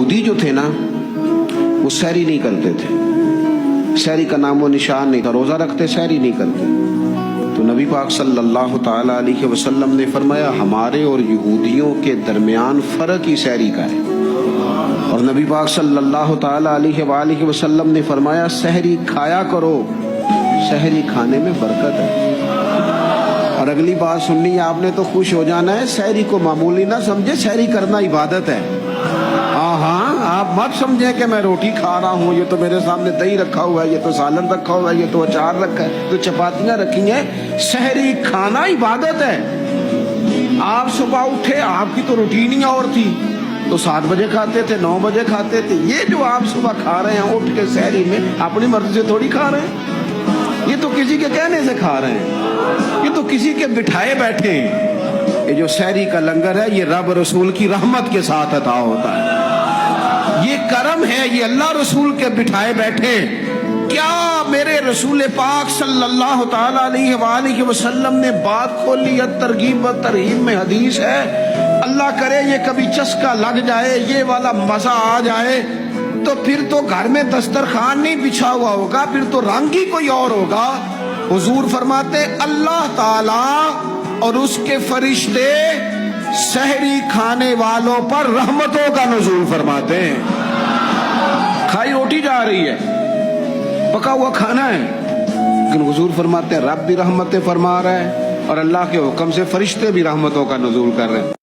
یہودی جو تھے نا وہ سحری نہیں کرتے تھے، سحری کا نام و نشان نہیں تھا، روزہ رکھتے سحری نہیں کرتے. تو نبی پاک صلی اللہ تعالی علیہ وسلم نے فرمایا ہمارے اور یہودیوں کے درمیان فرق ہی سحری کا ہے. اور نبی پاک صلی اللہ تعالی علیہ وآلہ وسلم نے فرمایا سحری کھایا کرو، سحری کھانے میں برکت ہے. اور اگلی بات سننی ہے آپ نے تو خوش ہو جانا ہے، سحری کو معمولی نہ سمجھے، سحری کرنا عبادت ہے. ہاں آپ مت سمجھیں کہ میں روٹی کھا رہا ہوں، یہ تو میرے سامنے دہی رکھا ہوا ہے، یہ تو سالن رکھا ہوا ہے، یہ تو اچار رکھا ہے، تو چپاتیاں رکھی ہیں. سحری کھانا عبادت ہے. آپ صبح اٹھے، آپ کی تو روٹین ہی اور تھی، تو 7 بجے کھاتے تھے، 9 بجے کھاتے تھے. یہ جو آپ صبح کھا رہے ہیں اٹھ کے سحری میں، اپنی مرضی سے تھوڑی کھا رہے ہیں، یہ تو کسی کے کہنے سے کھا رہے ہیں، یہ تو کسی کے بٹھائے بیٹھے ہیں. یہ جو سحری کا لنگر ہے یہ رب رسول کی رحمت کے ساتھ عطا ہوتا ہے، یہ کرم ہے، یہ اللہ رسول کے بٹھائے بیٹھے. کیا میرے رسول پاک صلی اللہ تعالی علیہ وآلہ وسلم نے بات کھولی ہے، ترغیب و ترہیب میں حدیث ہے. اللہ کرے یہ کبھی چسکا لگ جائے، یہ والا مزہ آ جائے، تو پھر تو گھر میں دسترخوان نہیں بچھا ہوا ہوگا، پھر تو رنگ ہی کوئی اور ہوگا. حضور فرماتے اللہ تعالی اور اس کے فرشتے سحری کھانے والوں پر رحمتوں کا نزول فرماتے ہیں. کھائی روٹی جا رہی ہے، پکا ہوا کھانا ہے، لیکن حضور فرماتے ہیں رب بھی رحمتیں فرما رہا ہے اور اللہ کے حکم سے فرشتے بھی رحمتوں کا نزول کر رہے ہیں.